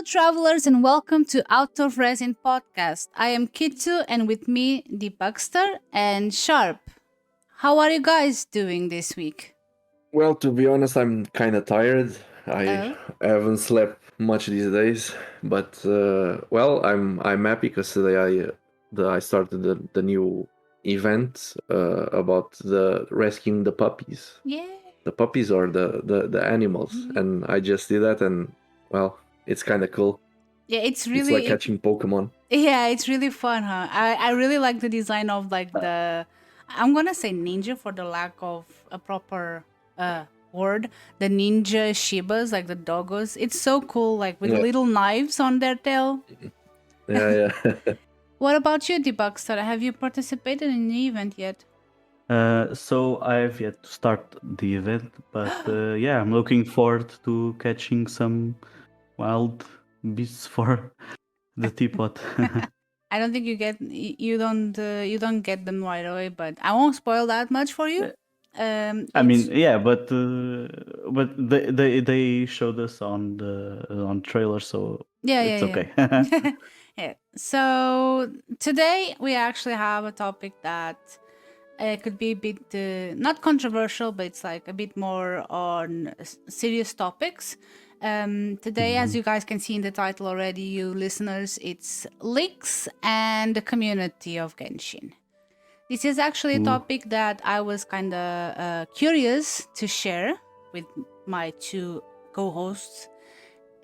travelers, and welcome to Out of Resin podcast. I am Kitsu, and with me, the Buckster and Sharp. How are you guys doing this week? Well, to be honest, I'm kind of tired. I Oh, haven't slept much these days, but I'm happy because today I started the new event about the rescuing the puppies. yeah. The puppies or the animals, Mhm. and I just did that, and well, it's kind of cool. Yeah, it's It's like really it. catching Pokemon. Yeah, it's really fun, huh? I really like the design of like the. I'm gonna say ninja for the lack of a proper word. The ninja shibas, like the doggos. It's so cool, like with Yeah, little knives on their tail. yeah, yeah. What about you, Debuxter? Have you participated in the event yet? So I've yet to start the event, but yeah, I'm looking forward to catching some wild beasts for the teapot. I don't think you don't get them right away, but I won't spoil that much for you. I mean, It's yeah, but they showed us on the on trailer, so yeah, it's yeah, okay. yeah. Yeah. So today we actually have a topic that could be a bit not controversial, but it's like a bit more on serious topics. Today, as Mhm. you guys can see in the title already, you listeners, it's leaks and the community of Genshin. This is actually a Ooh. topic that I was kind of curious to share with my two co-hosts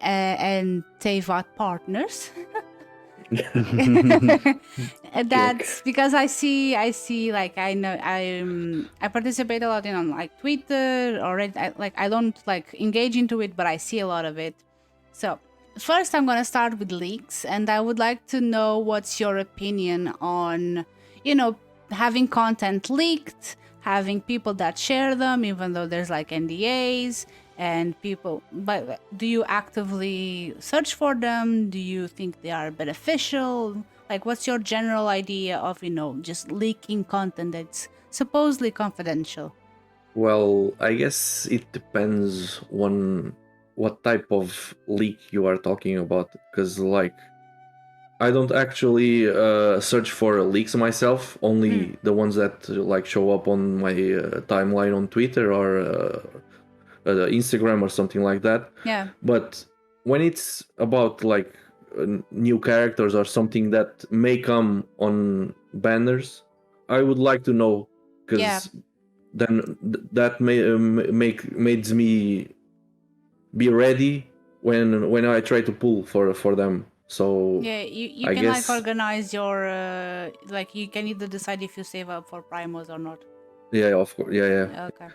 and Teyvat partners. Joke. That's because I see like I know I participate a lot in on like Twitter or I don't like engage into it, but I see a lot of it. So first I'm gonna start with leaks, and I would like to know what's your opinion on, you know, having content leaked, having people that share them even though there's like NDAs and people, but do you actively search for them? Do you think they are beneficial? Like what's your general idea of, just leaking content that's supposedly confidential? Well, I guess it depends on what type of leak you are talking about. Because, like, I don't actually search for leaks myself. Mm, Only the ones that like show up on my timeline on Twitter or Instagram or something like that. yeah, But when it's about like new characters or something that may come on banners, I would like to know yeah, because then that may makes me be ready when I try to pull for them. So yeah. You I can like guess organize your like you can either decide if you save up for primos or not. yeah, of course, yeah, yeah. Okay.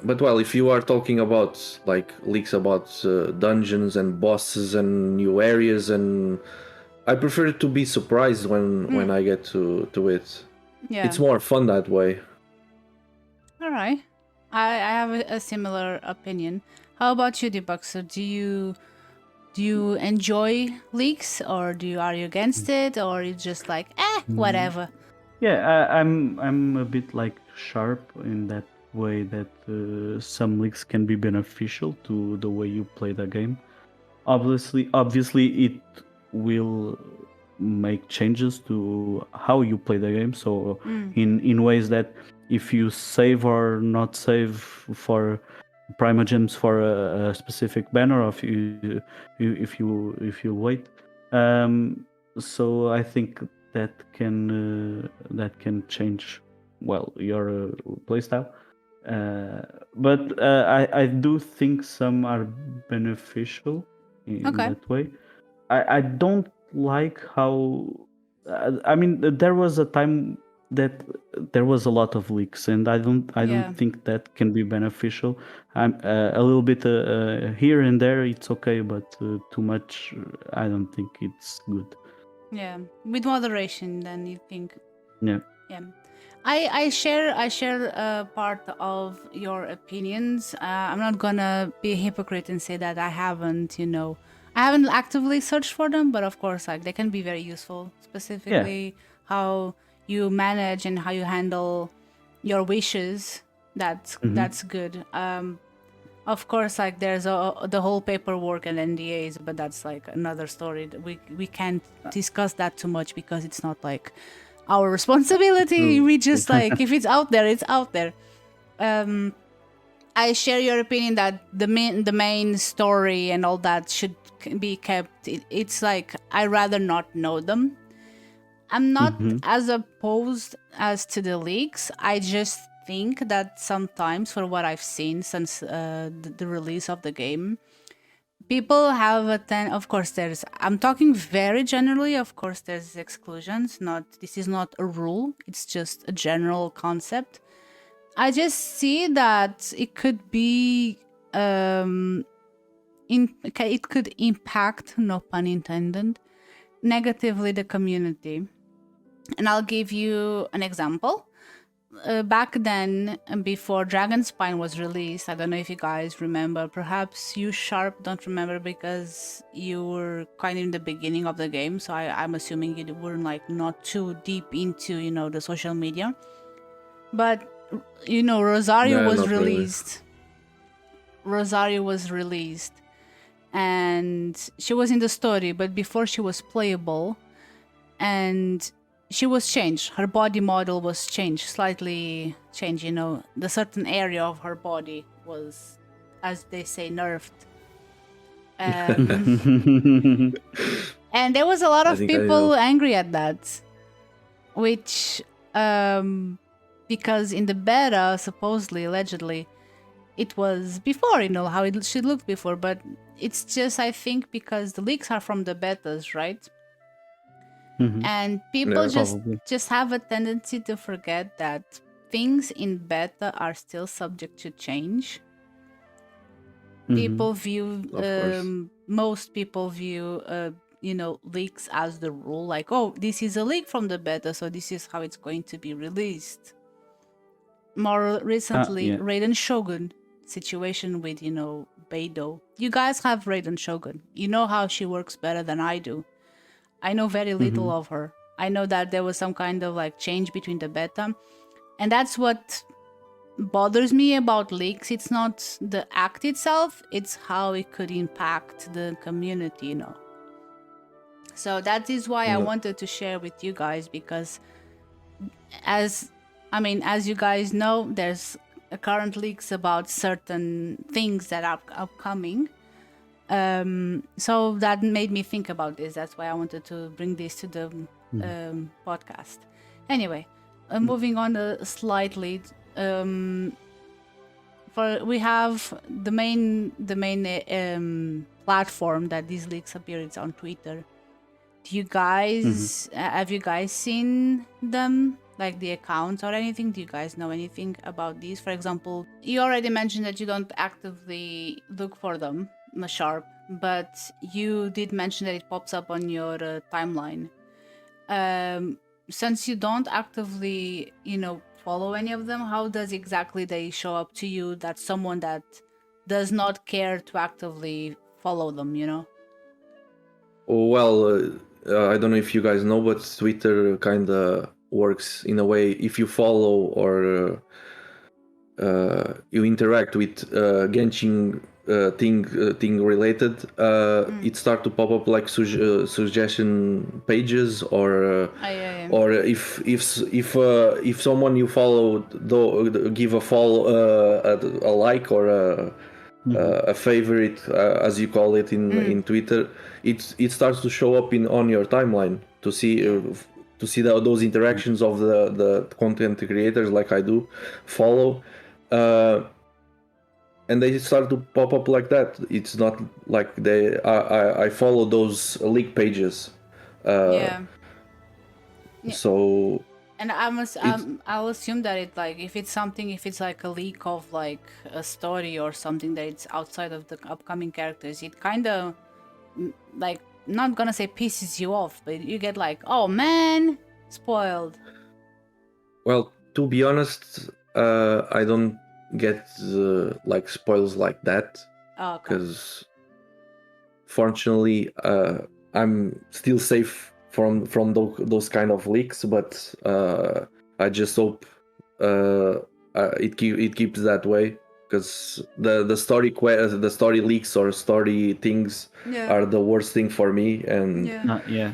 But well, if you are talking about like leaks about dungeons and bosses and new areas, and I prefer to be surprised when Mm, I get to it. yeah. It's more fun that way. All right. I have a similar opinion. How about you, Debuxer? Do you enjoy leaks, or are you against it, or you just like Mm. whatever? Yeah, I'm a bit like sharp in that way that some leaks can be beneficial to the way you play the game. Obviously, it will make changes to how you play the game. So Mm, in ways that if you save or not save for primogems for a specific banner, or if you wait, um, so I think that can change well your playstyle. Uh, but I do think some are beneficial in okay. that way. I don't like how. I mean, there was a time that there was a lot of leaks, and I don't Yeah. think that can be beneficial. I'm a little bit here and there. It's okay, but too much. I don't think it's good. Yeah. With moderation, then you think. Yeah. Yeah. I share a part of your opinions. I'm not gonna be a hypocrite and say that I haven't actively searched for them, but of course, like they can be very useful. Yeah. Specifically, how you manage and how you handle your wishes. That's Hmm. good. Of course, like there's the whole paperwork and NDAs, but that's like another story. We can't discuss that too much because it's not like our responsibility. True. We just like if it's out there, it's out there. I share your opinion that the main story and all that should be kept. It's like I rather not know them. I'm not as opposed as to the leaks. I just think that sometimes, for what I've seen since the release of the game, people have of course I'm talking very generally, of course there's exclusions, this is not a rule, it's just a general concept. I just see that it could be it could impact, no pun intended, negatively the community. And I'll give you an example. Back then, before Dragonspine was released, I don't know if you guys remember. Perhaps you, Sharp, don't remember because you were kind of in the beginning of the game. So I'm assuming you weren't like not too deep into, the social media. But, Rosario was released. Really. Rosario was released. And she was in the story, but before she was playable. And she was changed. Her body model was changed, slightly changed, the certain area of her body was, as they say, nerfed. And there was a lot of people angry at that, which, because in the beta, supposedly, allegedly, it was before, how she looked before, but it's just, I think, because the leaks are from the betas, right? And people just have a tendency to forget that things in beta are still subject to change. People view, most people view, leaks as the rule. Like, oh, this is a leak from the beta, so this is how it's going to be released. More recently, Raiden Shogun situation with, Beidou. You guys have Raiden Shogun. You know how she works better than I do. I know very little of her. I know that there was some kind of like change between the beta. And that's what bothers me about leaks. It's not the act itself, it's how it could impact the community, So that is why I wanted to share with you guys, because as you guys know, there's current leaks about certain things that are upcoming. So that made me think about this. That's why I wanted to bring this to the podcast. Anyway, moving on slightly. We have the main platform that these leaks appear. It's on Twitter. Do you guys have you guys seen them, like the accounts or anything? Do you guys know anything about these? For example, you already mentioned that you don't actively look for them, Sharp, but you did mention that it pops up on your timeline. Since you don't actively, follow any of them, how does exactly they show up to you? That someone that does not care to actively follow them, Well, I don't know if you guys know, but Twitter kind of works in a way. If you follow or you interact with Genshin thing related, it start to pop up like suggestion pages, or if someone you follow give a follow, a like or a favorite, as you call it in Twitter, it starts to show up on your timeline to see those interactions of the content creators, like I do follow. And they start to pop up like that. It's not like I follow those leak pages. So. And I'll assume that if it's like a leak of like a story or something that it's outside of the upcoming characters, it kind of like, not gonna say pisses you off, but you get like, oh man, spoiled. Well, to be honest, I don't get like spoils like that, because fortunately I'm still safe from those kind of leaks, but I just hope it keeps that way, because the story leaks or story things Yeah. are the worst thing for me. And Yeah.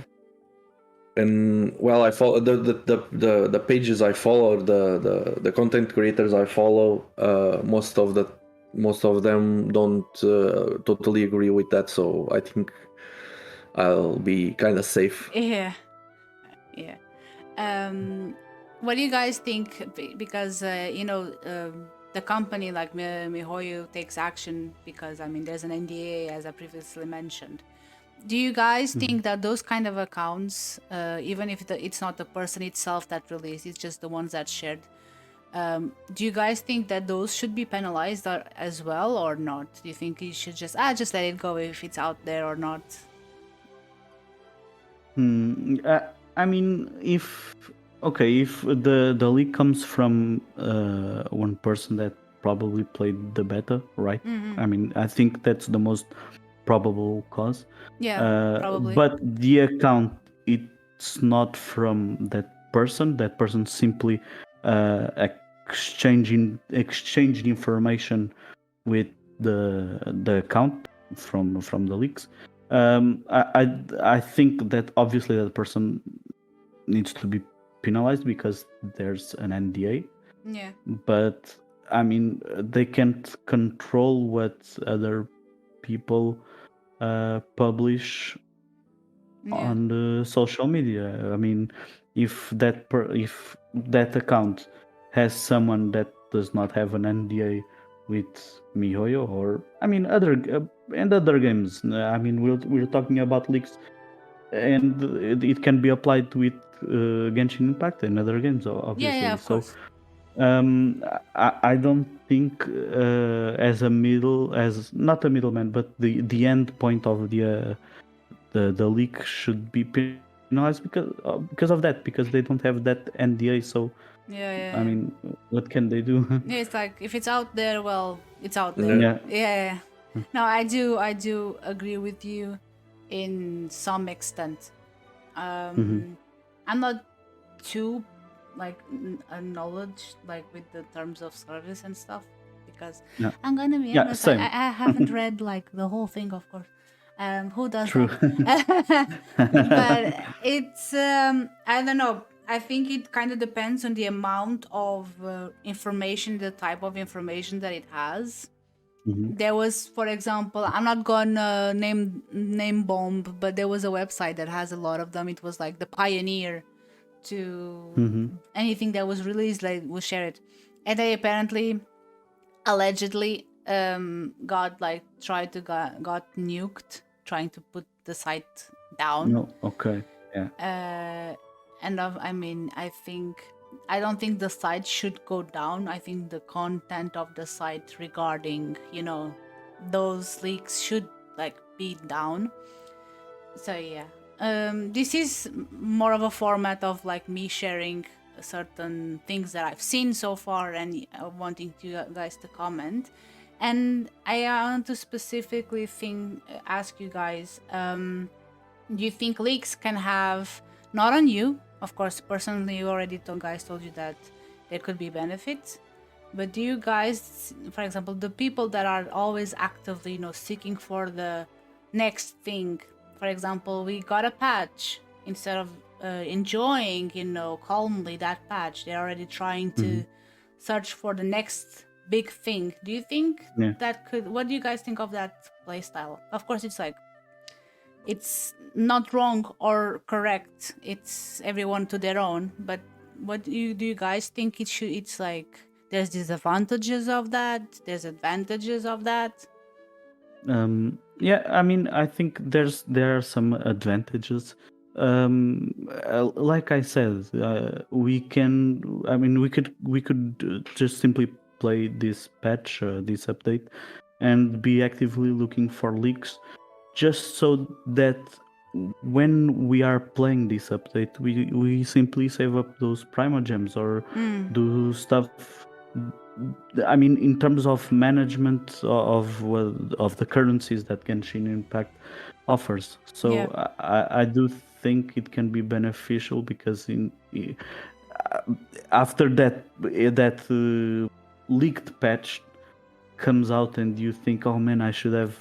and well, I follow the pages I follow, the content creators I follow. Most of them don't totally agree with that, so I think I'll be kind of safe. Yeah. What do you guys think? Because the company like miHoYo takes action because there's an NDA, as I previously mentioned. Do you guys think that those kind of accounts, even if it's not the person itself that released, it's just the ones that shared, do you guys think that those should be penalized as well or not? Do you think you should just let it go if it's out there or not? I mean, if the leak comes from one person that probably played the beta, right? I mean, I think that's the most probable cause. Yeah, probably. But the account, it's not from that person. That person simply exchanged information with the account from the leaks. I think that obviously that person needs to be penalized because there's an NDA. Yeah. But I mean, they can't control what other people publish on the social media. I mean, if that account has someone that does not have an NDA with miHoYo, or I mean other games. I mean, we're talking about leaks, and it can be applied with Genshin Impact and other games, obviously. Yeah, of course. I don't think as not a middleman, but the end point of the leak should be penalized because of that, because they don't have that NDA. So I mean, what can they do? Yeah, it's like if it's out there, well, it's out there. Yeah. No, I do agree with you in some extent. I'm not too knowledge with the terms of service and stuff, because I'm gonna be honest, same. I haven't read the whole thing, of course. Who does True. that? But it's I don't know. I think it kind of depends on the amount of information, the type of information that it has. There was, for example, I'm not gonna name bomb, but there was a website that has a lot of them. It was like the pioneer to anything that was released, we'll share it. And they apparently, allegedly, got nuked trying to put the site down. No, okay, yeah. And I don't think the site should go down. I think the content of the site regarding, those leaks should be down. So yeah. This is more of a format of me sharing certain things that I've seen so far and wanting you guys to comment. And I want to specifically ask you guys, do you think leaks can have, not on you, of course, personally, already told you that there could be benefits, but do you guys, for example, the people that are always actively, seeking for the next thing, for example, we got a patch, instead of enjoying, calmly that patch, they're already trying to search for the next big thing. Do you think that could, what do you guys think of that playstyle? Of course, it's not wrong or correct. It's everyone to their own. But what do you guys think it should? It's there's disadvantages of that. There's advantages of that. Yeah, I mean, I think there are some advantages. Like I said, we could just simply play this patch, this update, and be actively looking for leaks, just so that when we are playing this update, we simply save up those primogems or do stuff. I mean, in terms of management of the currencies that Genshin Impact offers. So I do think it can be beneficial, because after that leaked patch, comes out and you think, oh man, I should have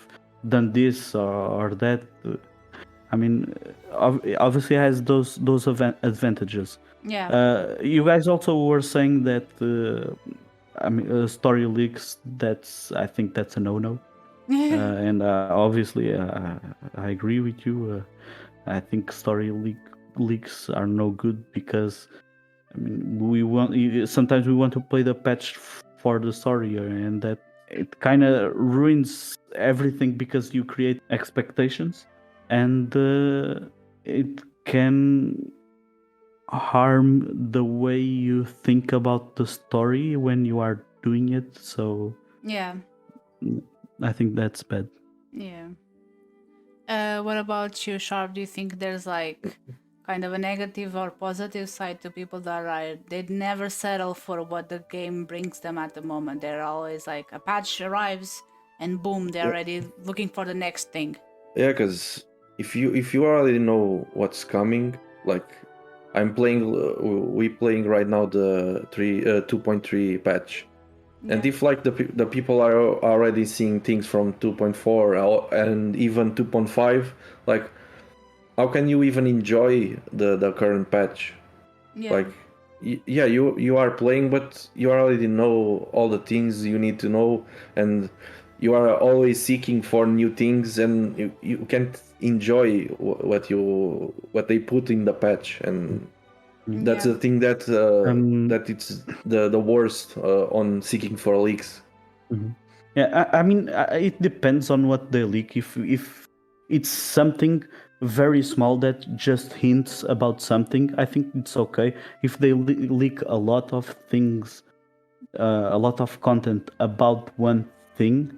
done this or that. I mean, obviously it has those advantages. Yeah. You guys also were saying that I mean, story leaks. I think that's a no-no. And obviously, I agree with you. I think leaks are no good because I mean, sometimes we want to play the patch for the story, and that it kind of ruins everything because you create expectations, and it can harm the way you think about the story when you are doing it. So Yeah. I think that's bad. Yeah. What about you, Sharp? Do you think there's like kind of a negative or positive side to people that they'd never settle for what the game brings them at the moment? They're always like a patch arrives and boom, they're already looking for the next thing. Yeah, because if you already know what's coming, like I'm playing, we playing right now the 2.3 patch, and Yeah. if like the people are already seeing things from 2.4 and even 2.5, like how can you even enjoy the current patch? Yeah. Like yeah, you are playing, but you already know all the things you need to know, and you are always seeking for new things, and you can't enjoy what they put in the patch, and that's Yeah. the thing that Um, that it's the worst on seeking for leaks. Mhm. Yeah, I mean, it depends on what they leak. If it's something very small that just hints about something, I think it's okay. If they leak a lot of things, a lot of content about one thing,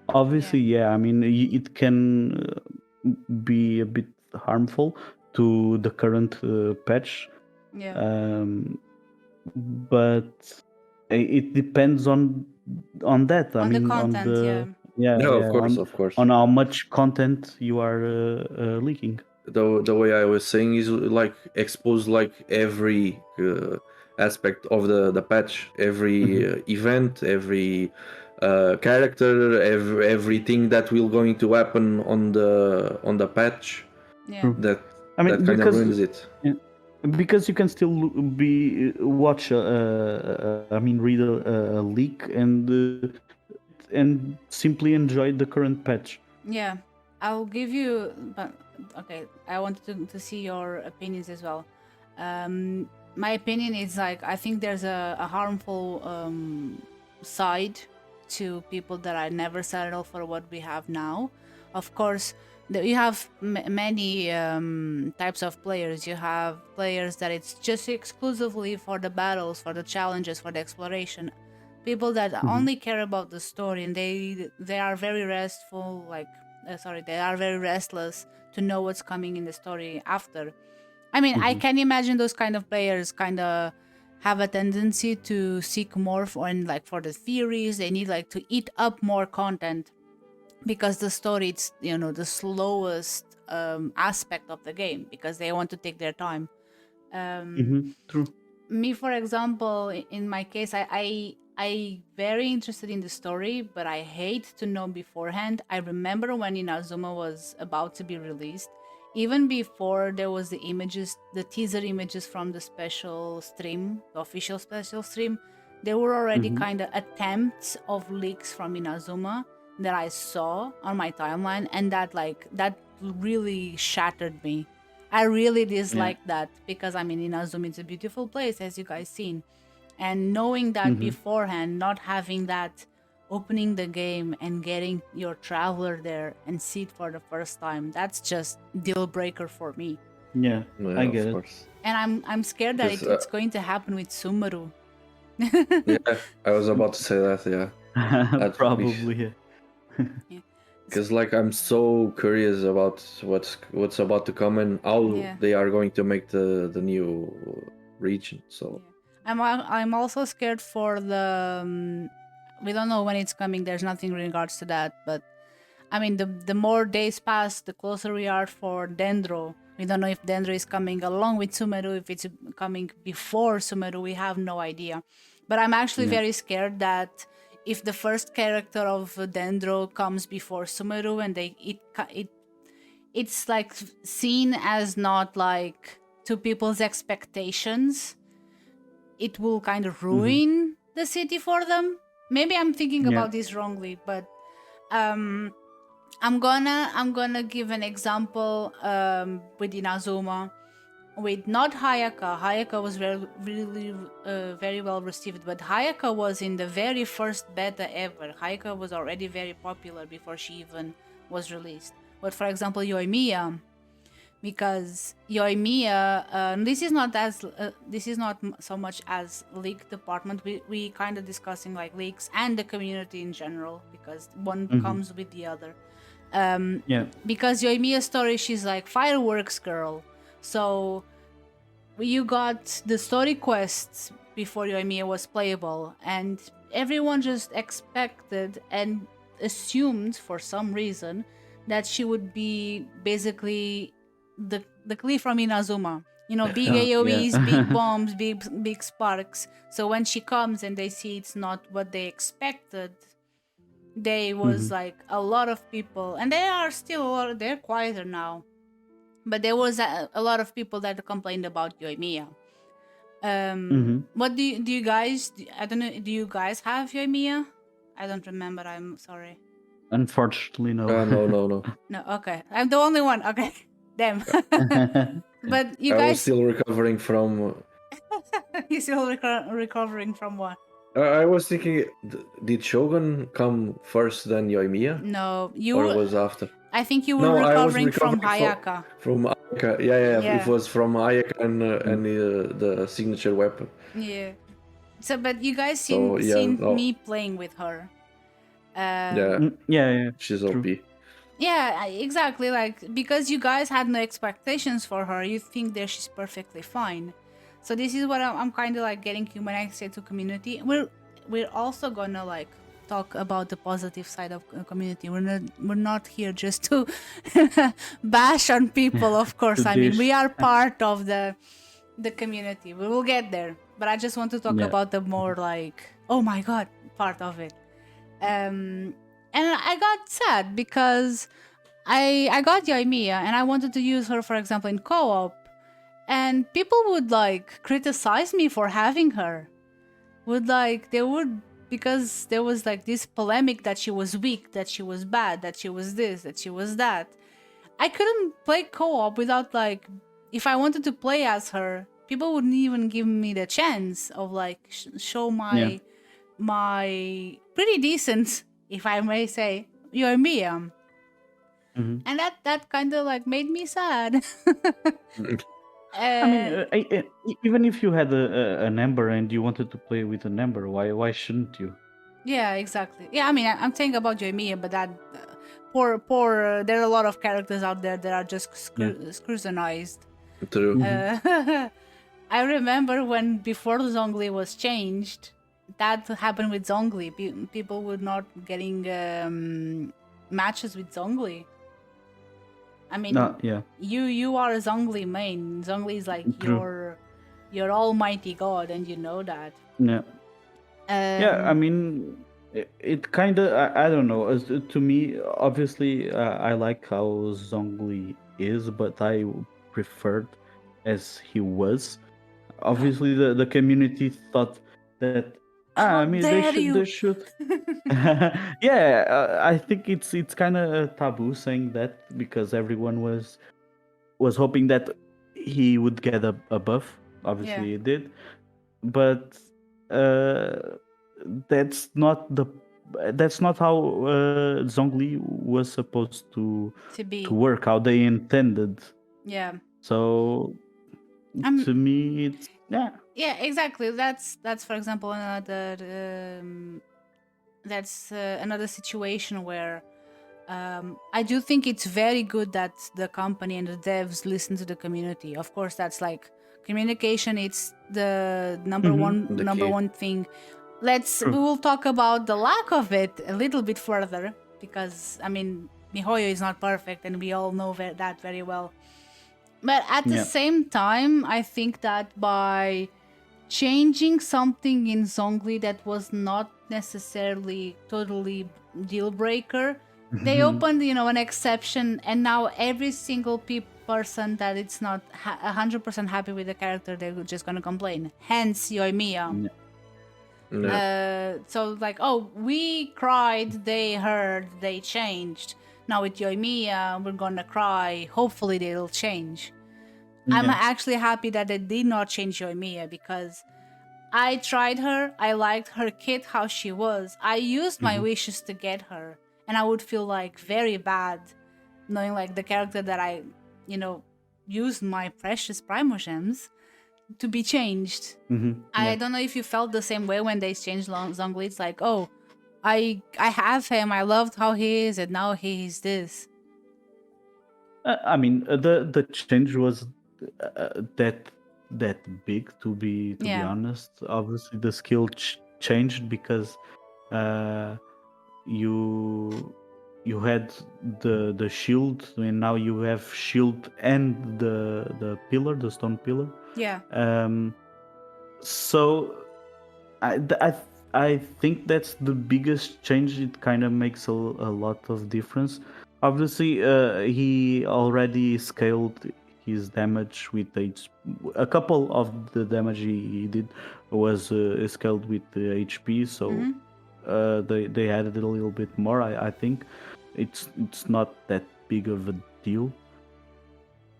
obviously, yeah. I mean, it can be a bit harmful to the current patch. Yeah. But it depends on that. I On the mean, on content, yeah. the yeah, No, yeah, of course. on how much content you are leaking. The way I was saying is like expose like every aspect of the patch, every event, every character, everything that will going to happen on the patch. Yeah. True. That I mean, that kind of ruins it. yeah, because you can still be watch. I mean, read a leak and simply enjoy the current patch. Yeah, I'll give you. But okay, I wanted to see your opinions as well. My opinion is like I think there's a harmful side to people that are never settle for what we have now. Of course, you have many types of players. You have players that it's just exclusively for the battles, for the challenges, for the exploration, people that only care about the story, and they are very restful, like they are very restless to know what's coming in the story after. I mean, I can imagine those kind of players kind of have a tendency to seek more for, and like for the theories they need like to eat up more content, because the story it's the slowest aspect of the game, because they want to take their time. True. Me, for example, in my case, I very interested in the story, but I hate to know beforehand. I remember when Inazuma was about to be released, even before there was the images, the teaser images from the special stream, the official special stream, there were already kind of attempts of leaks from Inazuma that I saw on my timeline, and that really shattered me. I really dislike that, because I mean, Inazuma is a beautiful place, as you guys seen, and knowing that beforehand, not having that, opening the game and getting your traveler there and see it for the first time, that's just deal breaker for me. Yeah, Yeah, I get of it. course. And I'm scared that Because it's going to happen with Sumeru. yeah, I was about to say that. Yeah, that would be. Probably. Yeah. Because like I'm so curious about what's about to come and how Yeah. they are going to make the new region. So I'm also scared for the. We don't know when it's coming. There's nothing in regards to that, but I mean, the more days pass, the closer we are for Dendro. We don't know if Dendro is coming along with Sumeru, if it's coming before Sumeru. We have no idea. But I'm actually very scared that if the first character of Dendro comes before Sumeru and it's like seen as not like to people's expectations, it will kind of ruin the city for them. Maybe I'm thinking about this wrongly, but I'm gonna give an example with Inazuma, with not Hayaka. Hayaka was very well received, but Hayaka was in the very first beta ever. Hayaka was already very popular before she even was released. But for example, Yoimiya, because Yoimiya, this is not so much as leak department. We kind of discussing like leaks and the community in general, because one comes with the other. Because Yoimiya's story, she's like fireworks girl. So you got the story quests before Yoimiya was playable, and everyone just expected and assumed for some reason that she would be basically the Klee from Inazuma. You know, big AoEs, big bombs, big sparks. So when she comes and they see it's not what they expected, they was like a lot of people, and they are still a lot, they're quieter now, but there was a lot of people that complained about Yoimiya. What do you guys, I don't know, do you guys have Yoimiya? I don't remember, I'm sorry. Unfortunately, no. No. No, okay. I'm the only one. Okay. Damn. But you I guys... was still recovering from... You're still recovering from what? I was thinking, did Shogun come first than Yoimiya? No, you... Or was after? I think you were recovering from Hayaka. From Ayaka, yeah. It was from Ayaka and the signature weapon. Yeah. So, but you guys seen me playing with her. Yeah. She's OP. Yeah, exactly. Like, because you guys had no expectations for her, you think that she's perfectly fine. So this is what I'm kind of like getting to when I say to community. We're also gonna like talk about the positive side of community. We're not here just to bash on people, of course. I mean, we are part of the community. We will get there, but I just want to talk about the more like, oh my god, part of it. And I got sad because I got Yoimiya and I wanted to use her, for example, in co-op, and people would like criticize me for having her. Because there was like this polemic that she was weak, that she was bad, that she was this, that she was that. I couldn't play co-op without like, if I wanted to play as her, people wouldn't even give me the chance of like show my pretty decent, if I may say, Yoimiya. And that kind of like made me sad. I mean, even if you had an Ember and you wanted to play with an Ember, why shouldn't you? Yeah, exactly. Yeah, I mean, I'm saying about Yoimiya, but that poor. There are a lot of characters out there that are just scrutinized. True. I remember when before Zhongli was changed, that happened with Zhongli. People were not getting matches with Zhongli. I mean, you are a Zhongli main. Zhongli is like your almighty god, and you know that. Yeah. I mean, it kind of, I don't know. To me, obviously, I like how Zhongli is, but I preferred as he was. Obviously, the community thought that. I mean, they should. I think it's kind of a taboo saying that, because everyone was hoping that he would get a buff. Obviously, he did, but that's not how Zhongli was supposed to work. How they intended. Yeah. So to me, it's Yeah, exactly. That's for example another situation where I do think it's very good that the company and the devs listen to the community. Of course, that's like communication. It's the number one thing. We will talk about the lack of it a little bit further, because I mean, miHoYo is not perfect, and we all know that very well. But at the same time, I think that by changing something in Zhongli that was not necessarily totally deal breaker. They opened, an exception, and now every single person that it's not 100% happy with the character, they're just gonna complain. Hence, Yoimiya. So like, oh, we cried, they heard, they changed. Now with Yoimiya, we're gonna cry. Hopefully, they'll change. I'm actually happy that they did not change Yoimiya because I tried her. I liked her kit, how she was. I used my wishes to get her, and I would feel like very bad knowing like the character that I, used my precious Primogems to be changed. I don't know if you felt the same way when they changed Zhongli. It's like, oh, I have him. I loved how he is, and now he is this. I mean, the change was that big, to be honest. Obviously, the skill changed because you had the shield, and now you have shield and the pillar, the stone pillar. Yeah. So I think that's the biggest change. It kind of makes a lot of difference. Obviously, he already scaled his damage with a couple of the damage he did was scaled with the HP, so they added a little bit more. I think it's not that big of a deal.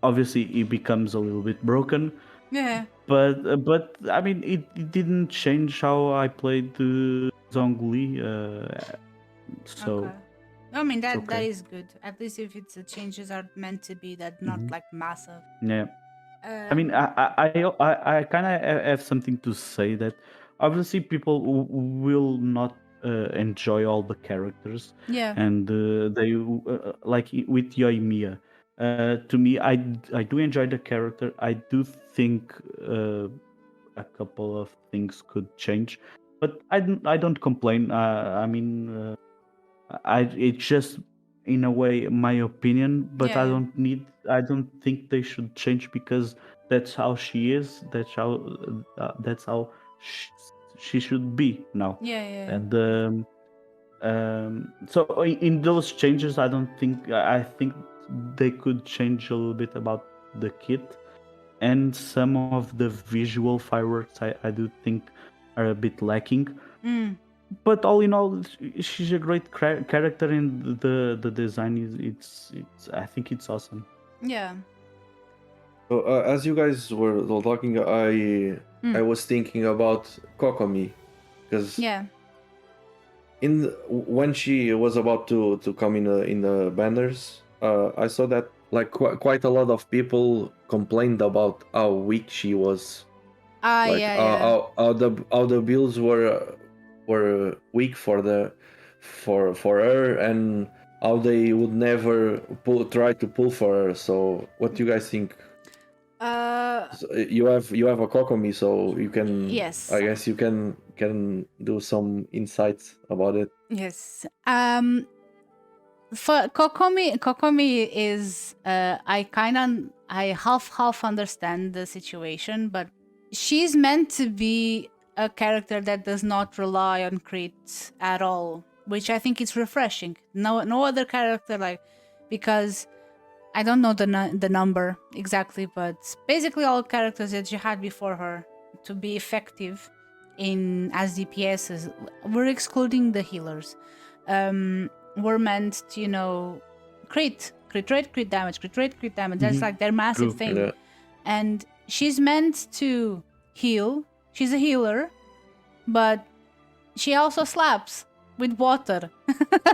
Obviously, he becomes a little bit broken. Yeah. But I mean, it didn't change how I played Zhongli. So. Okay. I mean that is good. At least if it's the changes are meant to be, that not like massive. Yeah. I mean, I kind of have something to say that obviously people will not enjoy all the characters. Yeah. And they like with Yoimiya. To me, I do enjoy the character. I do think a couple of things could change, but I don't complain. I mean, it's just in a way my opinion, but I don't think they should change because that's how she is. That's how she should be now. Yeah. And so in those changes, I think they could change a little bit about the kit, and some of the visual fireworks I do think are a bit lacking. But all in all, she's a great character, and the design is I think it's awesome. Yeah. So as you guys were talking, I was thinking about Kokomi, because when she was about to come in the banners, I saw that like quite a lot of people complained about how weak she was. How the builds were weak for her, and how they would never try to pull for her. So what do you guys think? So you have a Kokomi, so you can. Yes. I guess you can do some insights about it. Yes. For Kokomi is I half understand the situation, but she's meant to be a character that does not rely on crits at all, which I think is refreshing. No other character because I don't know the number exactly, but basically all characters that you had before her to be effective as DPSs, we're excluding the healers. Were meant to, crit rate, crit damage. That's like their massive thing. Yeah. And she's meant to heal. She's a healer, but she also slaps with water.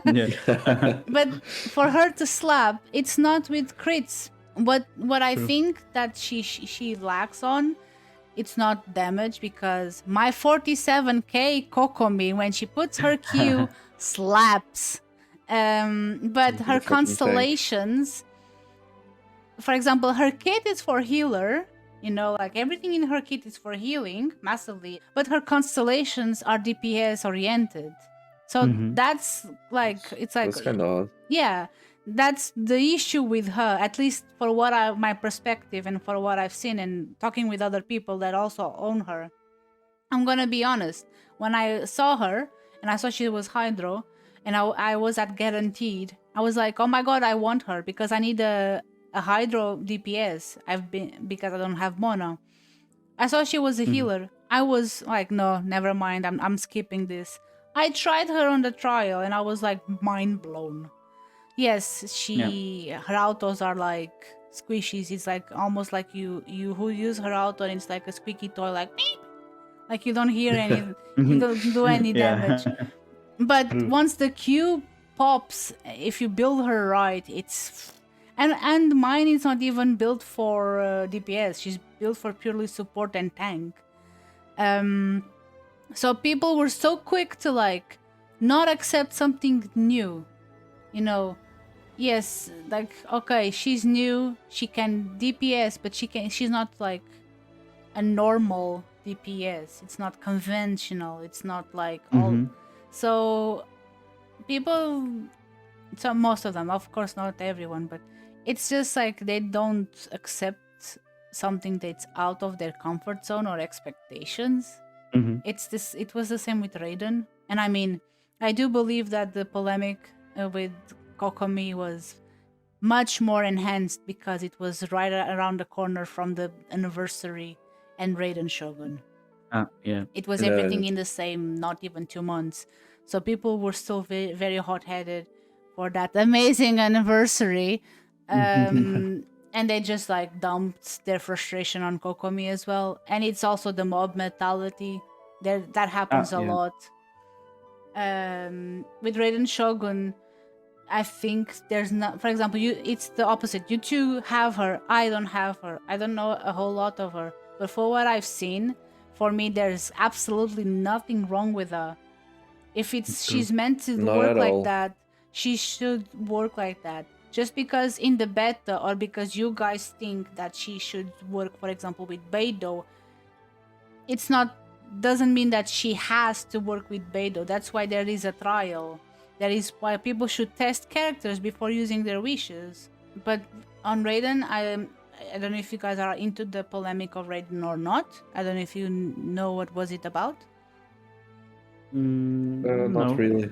But for her to slap, it's not with crits. What I think that she lacks on, it's not damage, because my 47k Kokomi, when she puts her Q, slaps. But her constellations, for example, her kit is for healer. Like everything in her kit is for healing massively, but her constellations are DPS oriented. So that's like, it's like, that's kind of odd. Yeah, that's the issue with her, at least for my perspective and for what I've seen and talking with other people that also own her. I'm gonna be honest. When I saw her and I saw she was Hydro, and I was at Guaranteed, I was like, oh my god, I want her because I need a Hydro DPS. Because I don't have Mono. I saw she was a healer. I was like, no, never mind. I'm skipping this. I tried her on the trial and I was like mind blown. Yes, her autos are like squishies. It's like almost like you who use her auto and it's like a squeaky toy, like beep. Like you don't hear any, you don't do any damage. But once the Q pops, if you build her right, it's and mine is not even built for DPS. She's built for purely support and tank. So people were so quick to like not accept something new, you know. Yes, like okay, she's new, she can DPS, but she's not like a normal DPS. It's not conventional. It's not like all. So people, so most of them, of course, not everyone, but it's just like they don't accept something that's out of their comfort zone or expectations. It was the same with Raiden, and I mean, I do believe that the polemic with Kokomi was much more enhanced because it was right around the corner from the anniversary and Raiden Shogun. Yeah. It was everything in the same, not even 2 months. So people were still very, very hot-headed for that amazing anniversary. And they just like dumped their frustration on Kokomi as well. And it's also the mob mentality. That happens a lot. With Raiden Shogun, I think there's not, for example, it's the opposite. You two have her, I don't have her. I don't know a whole lot of her. But for what I've seen, for me, there's absolutely nothing wrong with her. If she's meant to work like that, she should work like that. Just because in the beta or because you guys think that she should work, for example, with Beidou, doesn't mean that she has to work with Beidou. That's why there is a trial. That is why people should test characters before using their wishes. But on Raiden, I don't know if you guys are into the polemic of Raiden or not. I don't know if you know what was it about. Not really.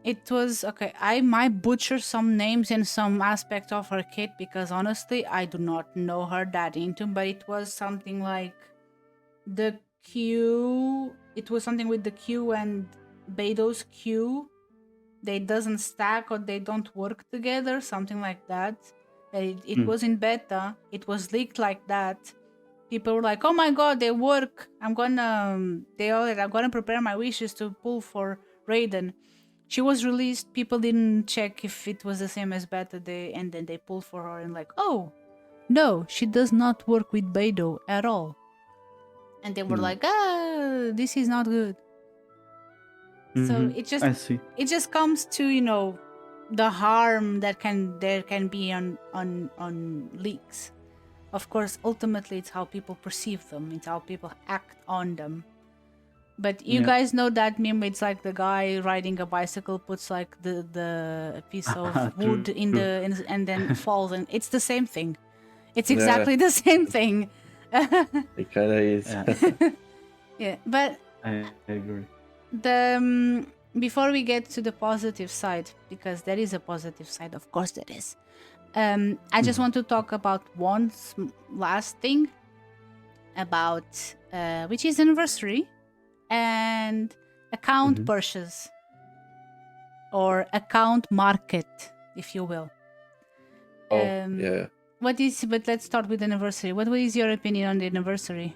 It was okay. I might butcher some names and some aspect of her kit because honestly, I do not know her that into. But it was something like the Q. It was something with the Q and Beidou's Q. They doesn't stack or they don't work together, something like that. It was in beta. It was leaked like that. People were like, "Oh my god, they work! I'm gonna prepare my wishes to pull for Raiden." She was released. People didn't check if it was the same as beta, and then they pulled for her and like, "Oh, no, she does not work with Beidou at all." And they were like, this is not good. So it just comes to the harm that there can be on leaks. Of course, ultimately it's how people perceive them, it's how people act on them. But you guys know that meme. It's like the guy riding a bicycle puts like the piece of wood and then falls, and it's the same thing. It's exactly the same thing. It kind of is. Yeah, but I agree. Before we get to the positive side, because there is a positive side, of course there is. I just want to talk about one last thing about which is anniversary and account purchase or account market, if you will. Yeah. But let's start with anniversary. What is your opinion on the anniversary?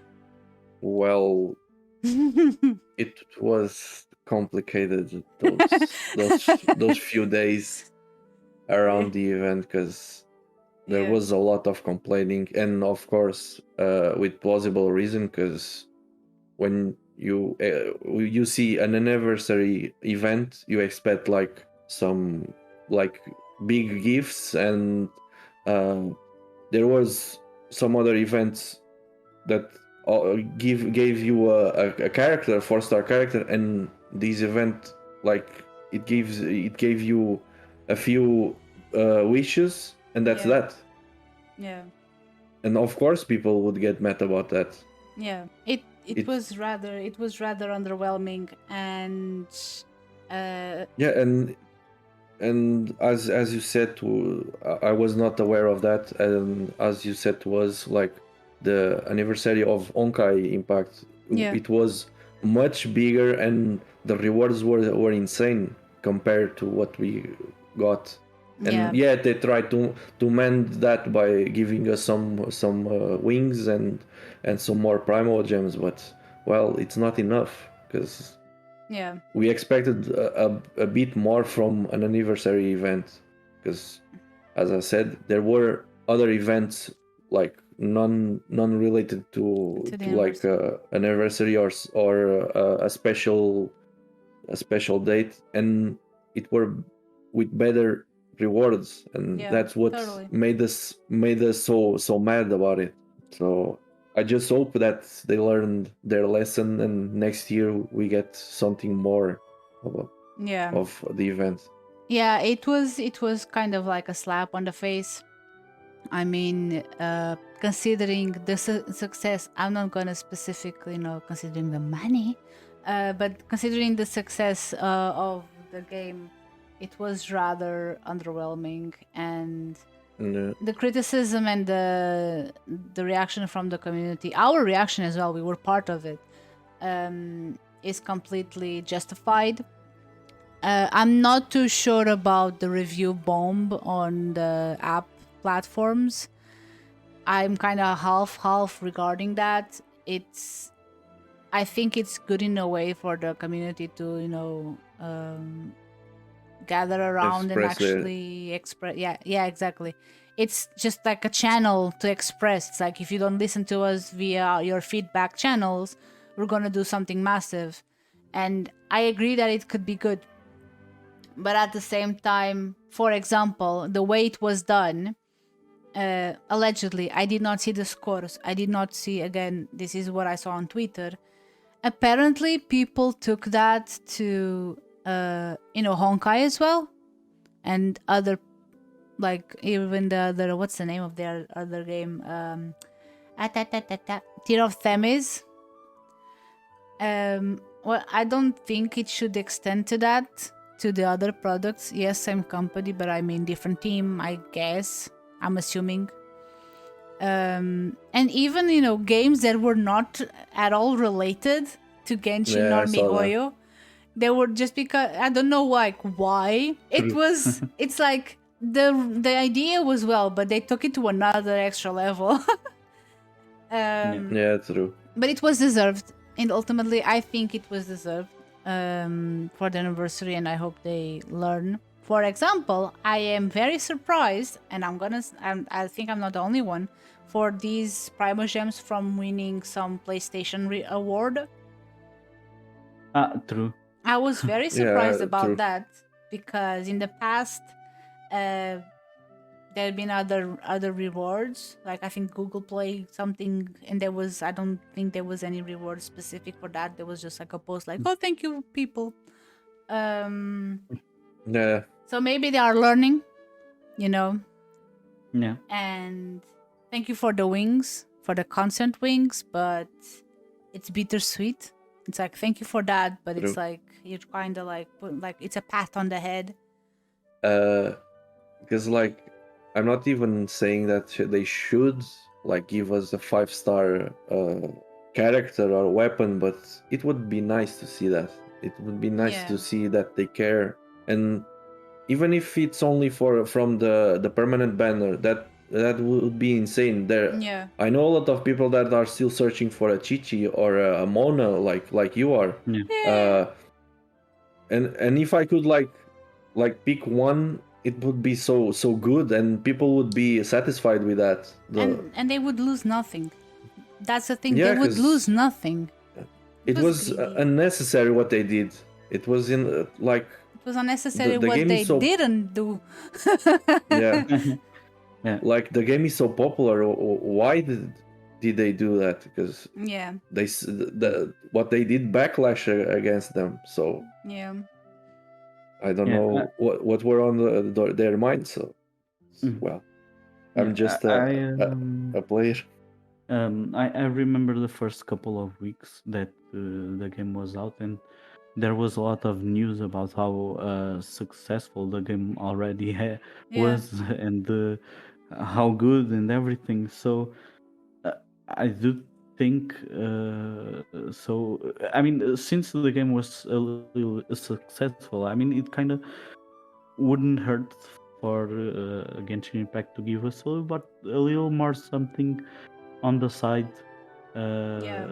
Well, it was complicated those few days around the event because there was a lot of complaining, and of course with plausible reason, because when you see an anniversary event, you expect like some like big gifts, and there was some other events that gave you a character, 4-star character, and this event like it gave you a few wishes, and that's that. Yeah. And of course people would get mad about that. Yeah, it It was rather underwhelming, and yeah, and as you said, I was not aware of that, and as you said, was like the anniversary of Onkai Impact. yeah, It was much bigger, and the rewards were insane compared to what we got. yeah, And yeah, they tried to mend that by giving us some wings and some more primal gems, but well, it's not enough because yeah, we expected a bit more from an anniversary event because, as I said, there were other events like non related to the to like anniversary. an anniversary or a special date, and it were with better rewards, and Yeah, that's what totally. made us so mad about it. So I just hope that they learned their lesson, and next year we get something more of, Yeah, of the event. yeah. It was kind of like a slap on the face. I mean, considering the success, I'm not gonna specifically, considering the money, but considering the success of the game, it was rather underwhelming, and And, the criticism and the reaction from the community, our reaction as well, we were part of it, is completely justified. I'm not too sure about the review bomb on the app platforms. I'm kind of half regarding that. I think it's good in a way for the community to, gather around and express their actually express. Yeah, yeah, exactly. It's just like a channel to express. It's like if you don't listen to us via your feedback channels, we're gonna do something massive. And I agree that it could be good. But at the same time, for example, the way it was done, allegedly, I did not see the scores. I did not see, again, this is what I saw on Twitter. Apparently, people took that to, Honkai as well. And other, like, even the other, what's the name of their other game? Tear of Themis. Well, I don't think it should extend to that, to the other products. Yes, same company, but I mean different team, I guess. I'm assuming. And even, games that were not at all related to Genshin yeah, or I saw that. miHoYo, they were just because I don't know why. It's like the idea was well, but they took it to another extra level. Yeah, true. But it was deserved, and ultimately I think it was deserved, for the anniversary, and I hope they learn. For example, I am very surprised, and I think I'm not the only one, for these Primo Gems from winning some PlayStation award. True. I was very surprised Yeah, about true. that, because in the past, there have been other rewards. Like I think Google Play something, and I don't think there was any reward specific for that. There was just like a post like, "Oh, thank you, people." Yeah, So maybe they are learning, you know. Yeah. And thank you for the wings, for the consent wings, but it's bittersweet. It's like thank you for that, but it's true. like you're kind of like it's a pat on the head. Because like I'm not even saying that they should like give us a 5-star character or weapon, but it would be nice to see that. It would be nice Yeah. to see that they care, and even if it's only from the permanent banner, that would be insane. Yeah. I know a lot of people that are still searching for a Chichi or a Mona, like you are. Yeah. And if I could like pick one, it would be so good, and people would be satisfied with that. And they would lose nothing. That's the thing. Yeah, They would 'cause lose nothing. it was greedy. unnecessary what they did. It was in like It was unnecessary the what game they is so didn't do. yeah. Yeah. Like the game is so popular. Why did they do that? Because Yeah. what they did backlash against them. So Yeah. I don't Yeah, know what were on their minds. So Mhm. well, Yeah, I'm just I a player. I remember the first couple of weeks that the game was out, and there was a lot of news about how successful the game already Yeah. was and how good and everything. So uh, I do think so. I mean, since the game was a little successful, I mean, it kind of wouldn't hurt for Genshin Impact to give us a little more something on the side Yeah.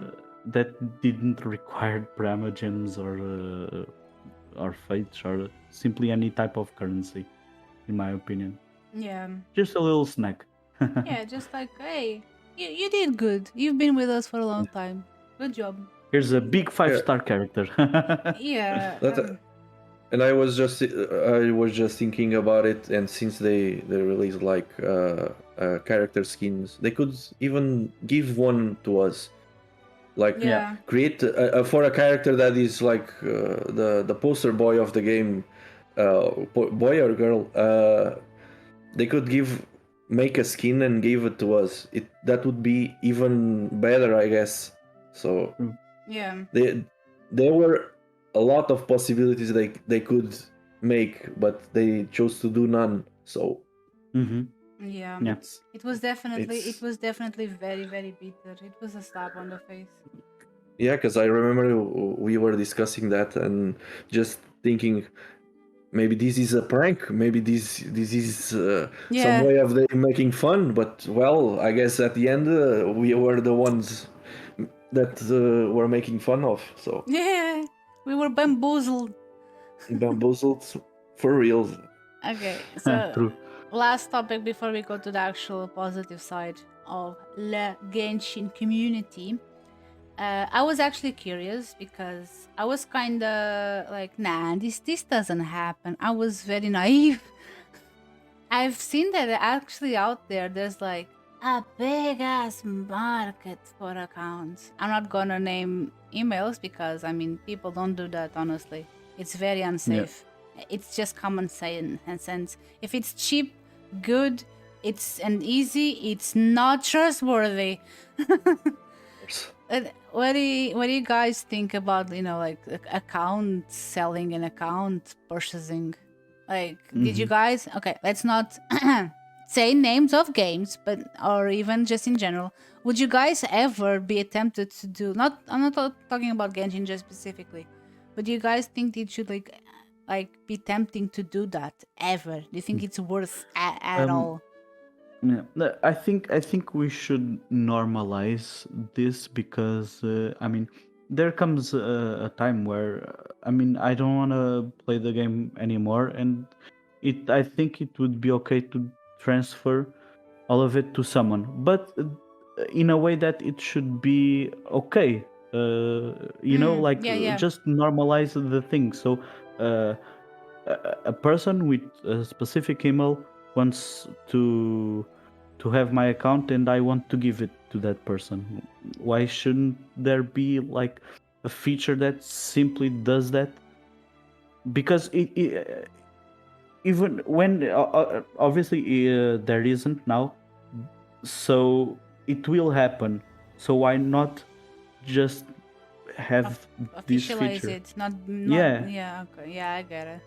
that didn't require primogems or fates or simply any type of currency, in my opinion. Yeah. Just a little snack. Yeah. Just like, hey, you did good. You've been with us for a long time. Good job. Here's a big Yeah, 5-star character. Yeah. that and I was just thinking about it, and since they released like character skins, they could even give one to us, like Yeah. Yeah. create for a character that is like the poster boy of the game, boy or girl. They could make a skin and give it to us. That would be even better, I guess. So Yeah. there were a lot of possibilities they could make, but they chose to do none. So Mm-hmm. Yeah. Yeah. it's It was definitely it's very, very bitter. It was a slap on the face. yeah, because I remember we were discussing that and just thinking maybe this is a prank, maybe this is some Yeah. way of they making fun. But well, I guess at the end we were the ones that were making fun of. So Yeah. We were bamboozled. bamboozled for real. Okay. So True. last topic before we go to the actual positive side of the Genshin community. I was actually curious because I was kind of like, nah, this doesn't happen. I was very naive. I've seen that actually out there. There's like a big ass market for accounts. I'm not gonna name emails because I mean people don't do that. Honestly, it's very unsafe. It's just common sense. If it's cheap, good, and easy, it's not trustworthy. What do you guys think about like account selling and account purchasing? Like, did you guys? Okay, let's not say names of games, but or even just in general. Would you guys ever be tempted to do? Not, I'm not talking about Genshin just specifically, but do you guys think it should like be tempting to do that ever? Do you think it's worth at all? Yeah, I think we should normalize this because I mean there comes a time where I mean I don't want to play the game anymore, and I think it would be okay to transfer all of it to someone, but in a way that it should be okay. Like Yeah. just normalize the thing. So a person with a specific email wants to have my account and I want to give it to that person. Why shouldn't there be like a feature that simply does that? Because even when obviously there isn't now, so it will happen. So why not just have this Officialize feature? it, not Yeah. yeah. Okay, yeah, I get it.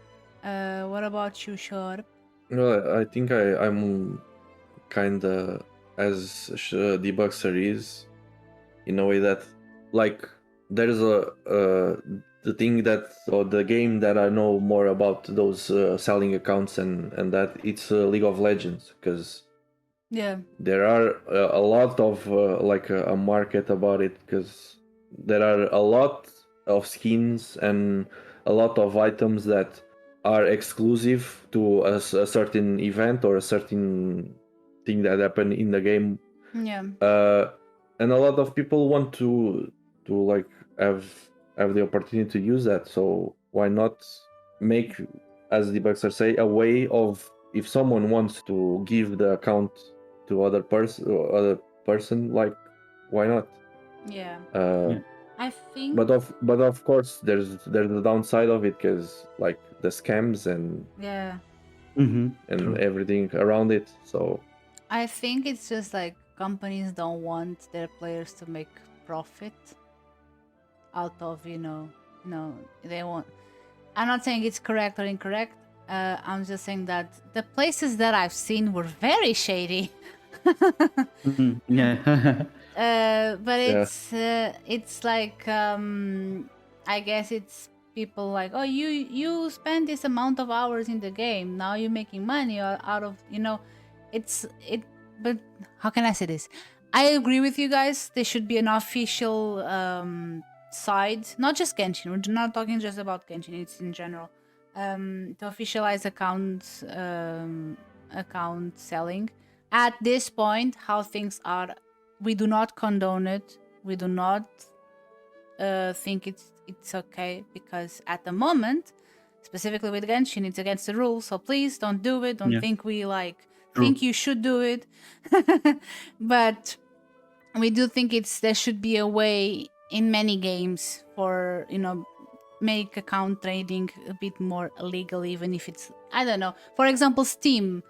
What about you, Sharp? No, I think I'm kind of as debugster is, in a way that like there's the thing that, or the game that I know more about those selling accounts and that it's League of Legends, because Yeah. there are a lot of like a market about it, because there are a lot of skins and a lot of items that are exclusive to a certain event or a certain thing that happened in the game, Yeah. and a lot of people want to like have the opportunity to use that. So why not make, as the bugs say, a way of, if someone wants to give the account to other person, like why not? Yeah. Yeah. I think. But of course there's the downside of it, because like the scams and Yeah. Mm-hmm. True. everything around it. So I think it's just like companies don't want their players to make profit out of, they want. I'm not saying it's correct or incorrect. I'm just saying that the places that I've seen were very shady. Yeah. But Yeah. it's like I guess it's people like, oh, you spend this amount of hours in the game, now you're making money out of, it's it. But how can I say this? I agree with you guys. There should be an official side, not just Genshin. We're not talking just about Genshin. It's in general. To officialize account selling. At this point, how things are, we do not condone it. We do not think it's okay, because at the moment, specifically with Genshin, it's against the rules. So please don't do it. Don't Yeah. think we True. think you should do it. But we do think there should be a way in many games for make account trading a bit more legal, even if it's, I don't know, for example, Steam.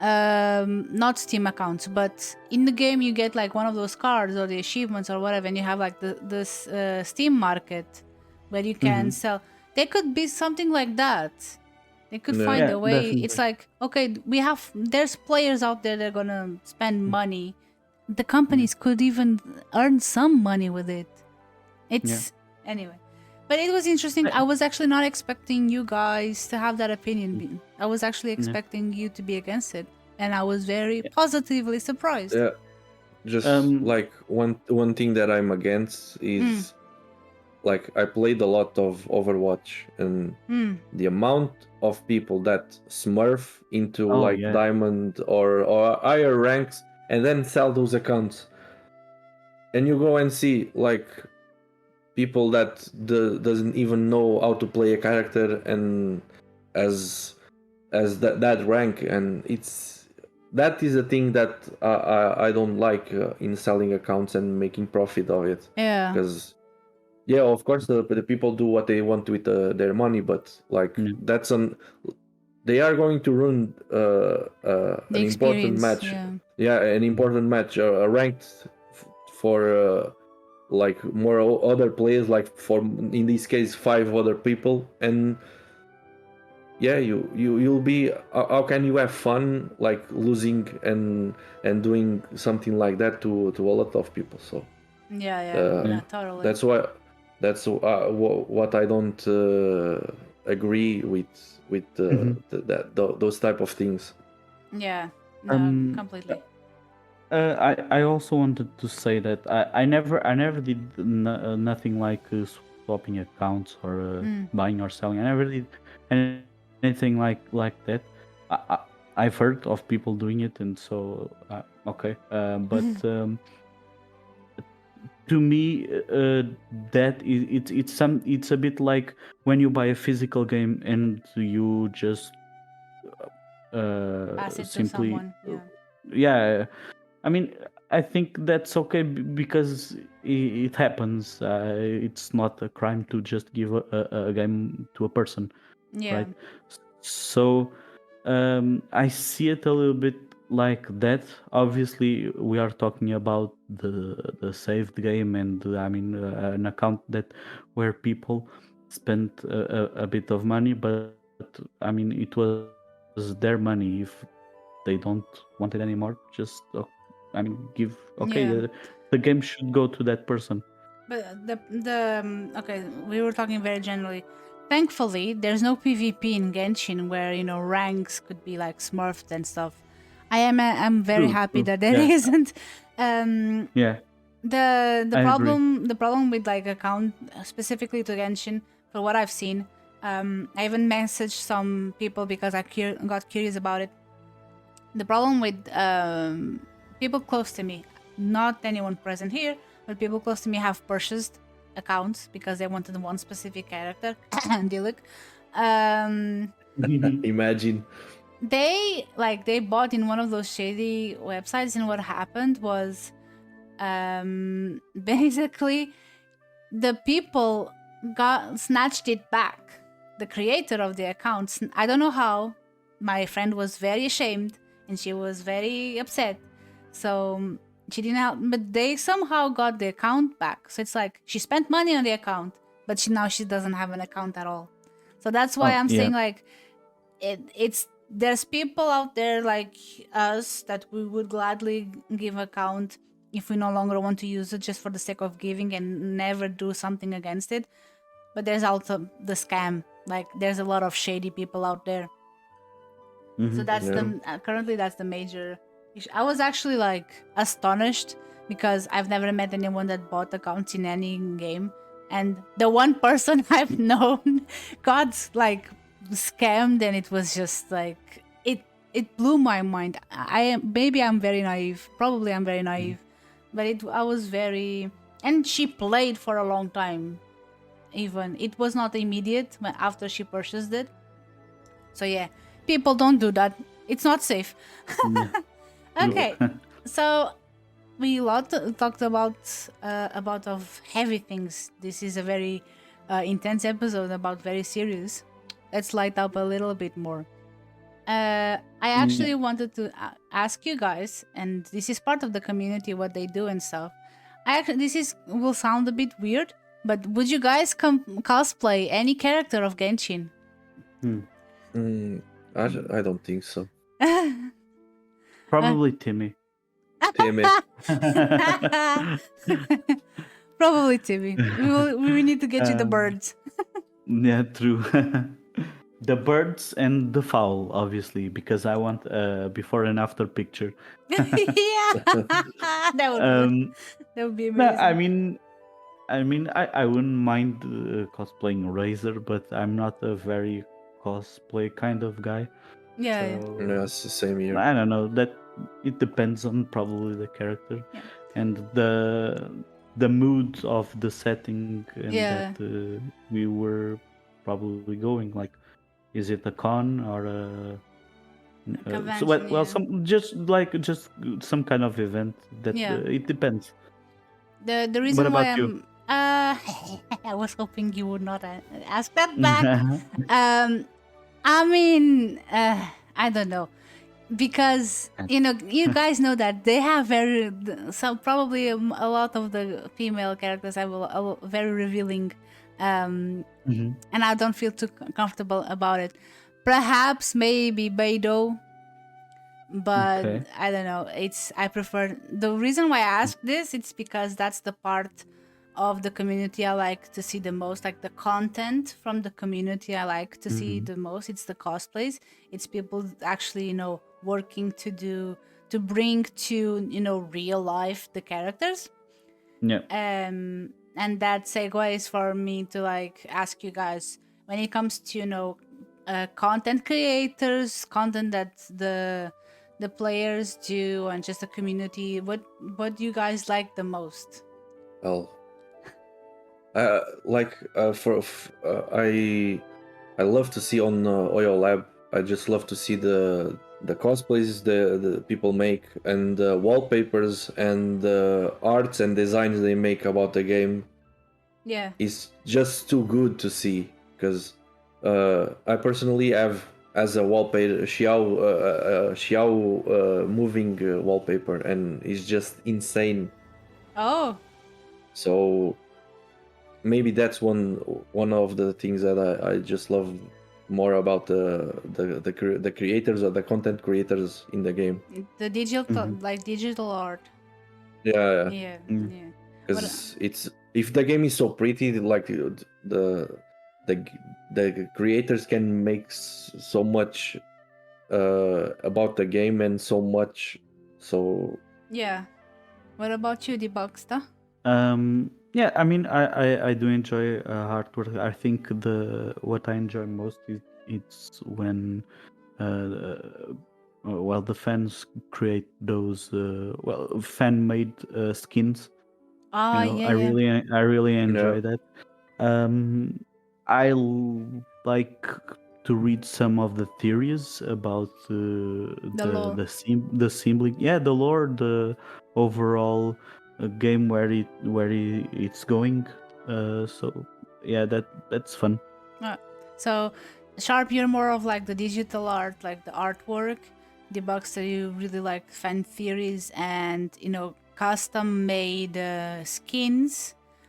Not Steam accounts, but in the game you get like one of those cards or the achievements or whatever, and you have like this Steam market where you can sell. There could be something like that. They could Yeah. find Yeah, a way. definitely. It's like, okay, there's players out there that are gonna spend money. The companies could even earn some money with it. It's anyway. But it was interesting. I was actually not expecting you guys to have that opinion. I was actually expecting you to be against it, and I was very positively surprised. Yeah. Just like one thing that I'm against is like I played a lot of Overwatch, and the amount of people that smurf into diamond or higher ranks and then sell those accounts, and you go and see like people that doesn't even know how to play a character and as that rank, and that is a thing that I don't like in selling accounts and making profit of it. Yeah. Because of course the people do what they want with their money, but like they are going to ruin an important match. An important match, ranked for like more other players, like for in this case 5 other people, and you'll be, how can you have fun like losing and doing something like that to a lot of people? So totally. that's what I don't agree with those type of things. Completely. I also wanted to say that I never did nothing like swapping accounts or buying or selling. I never did anything like that. I've heard of people doing it, and so okay. But to me, that it's a bit like when you buy a physical game and you just pass it simply to someone. I mean, I think that's okay because it happens. It's not a crime to just give a game to a person, right? So I see it a little bit like that. Obviously, we are talking about the saved game, and I mean an account where people spent a bit of money, but I mean it was their money. If they don't want it anymore, just give. The game should go to that person. But okay, we were talking very generally. Thankfully, there's no PvP in Genshin where ranks could be like smurfed and stuff. I'm very happy that there isn't. The problem with like account specifically to Genshin, for what I've seen, I even messaged some people because I got curious about it. The problem with people close to me, not anyone present here, but people close to me have purchased accounts because they wanted one specific character. Diluc. Imagine. They bought in one of those shady websites, and what happened was basically the people snatched it back. The creator of the account, I don't know how. My friend was very ashamed and she was very upset. So she didn't help, but they somehow got the account back. So it's like she spent money on the account, but now she doesn't have an account at all. So that's why I'm saying like it's there's people out there like us that we would gladly give account if we no longer want to use it just for the sake of giving and never do something against it. But there's also the scam. Like there's a lot of shady people out there. So that's currently that's the major issue. I was actually like astonished because I've never met anyone that bought accounts in any game, and the one person I've known got like scammed, and it was just like it blew my mind. Maybe I'm very naive. Probably I'm very naive, but I was very, and she played for a long time. Even it was not immediate after she purchased it. So yeah, people don't do that. It's not safe. Okay, so we talked about of heavy things. This is a very intense episode about very serious. Let's light up a little bit more. I actually wanted to ask you guys, and this is part of the community, what they do and stuff. Will sound a bit weird, but would you guys cosplay any character of Genshin? I don't think so. Probably Timmy. Timmy. Probably Timmy. We need to get you the birds. Yeah, true. The birds and the fowl, obviously, because I want a before and after picture. Yeah, that would be amazing. No, I wouldn't mind cosplaying Razor, but I'm not a very cosplay kind of guy. Yeah, so, Yeah, it's the same here. I don't know. That it depends on probably the character and the mood of the setting and that we were probably going. Like, is it a con or a just some kind of event that it depends. The reason what why about you? I was hoping you would not ask that back. I mean, I don't know, because you guys know that they have probably a lot of the female characters have very revealing, and I don't feel too comfortable about it. Perhaps maybe mi-eau, but I don't know. I prefer, the reason why I ask this, it's because that's the part of the community I like to see the most, like the content from the community I like to see the most. It's the cosplays. It's people actually, working to bring to, real life the characters. Yeah. And that segues for me to like ask you guys, when it comes to, content creators, content that the players do, and just the community, what do you guys like the most? Well, I love to see on Oyo Lab. I just love to see the cosplays the people make, and the wallpapers and the arts and designs they make about the game. Yeah, it's just too good to see, because I personally have as a wallpaper Xiao moving wallpaper, and it's just insane. Oh, so maybe that's one of the things that I just love more about the creators or the content creators in the game. The digital like digital art. Yeah. Because if the game is so pretty, like the creators can make so much about the game, and so much. So yeah. What about you, Debugsta? Yeah, I mean, I do enjoy artwork. I think what I enjoy most is it's when the fans create those fan-made skins. I really enjoy that. I like to read some of the theories about the symbolic, the lore, the overall game where it's going. So yeah, that's fun. So Sharp, you're more of like the digital art, like the artwork. Debugster, you really like fan theories and custom made skins.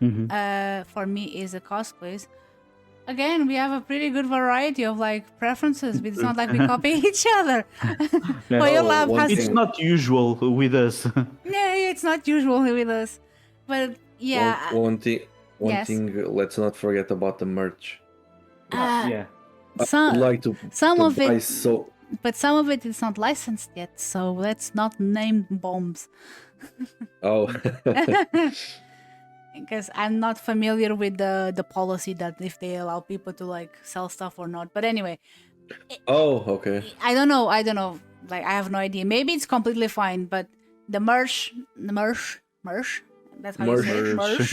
Mhm. For me is the cosplays. Again, we have a pretty good variety of like preferences. It's not like we copy each other. Yeah. Well, your Oh, lab one has It's thing- not usual with us. yeah, it's not usual with us, but yeah, One thing. One yes. thing. Let's not forget about the merch. Yeah. I Some would like to some of buy it, but some of it is not licensed yet, so let's not name bombs. Oh. Because I'm not familiar with the policy that if they allow people to like sell stuff or not. But anyway, Oh, okay. I don't know. Like I have no idea. Maybe it's completely fine, but the merch. That's how you say it, merch.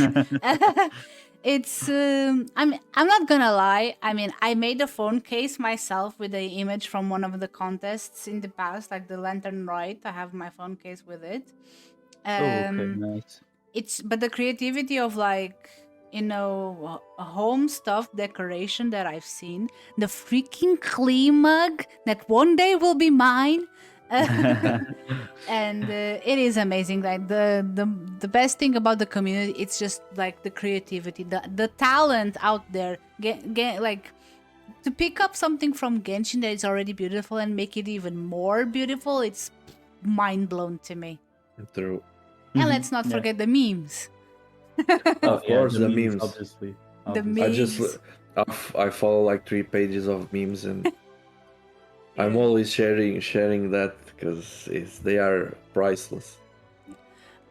It's I'm not gonna lie. I mean, I made a phone case myself with the image from one of the contests in the past, like the Lantern Rite. I have my phone case with it. Oh, okay, nice. It's but the creativity of like home stuff decoration that I've seen, the freaking Klee mug that one day will be mine. And it is amazing. Like the best thing about the community, it's just like the creativity, the talent out there. Get like to pick up something from Genshin that is already beautiful and make it even more beautiful. It's mind blown to me. True. And let's not Yeah. forget the memes. Of Yeah, course, the memes. obviously. The Obviously. memes. I follow like 3 pages of memes, and I'm always sharing that because they are priceless.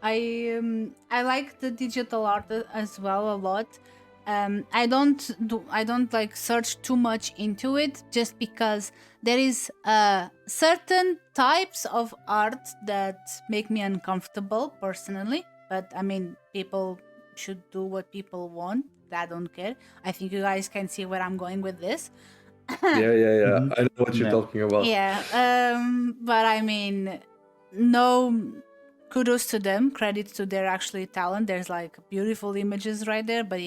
I like the digital art as well a lot. I don't like search too much into it just because there is certain types of art that make me uncomfortable personally. But I mean, people should do what people want. I don't care. I think you guys can see where I'm going with this. Yeah. I know what you're Yeah. talking about. Yeah, but I mean, no kudos to them, credit to their actually talent. There's like beautiful images right there, but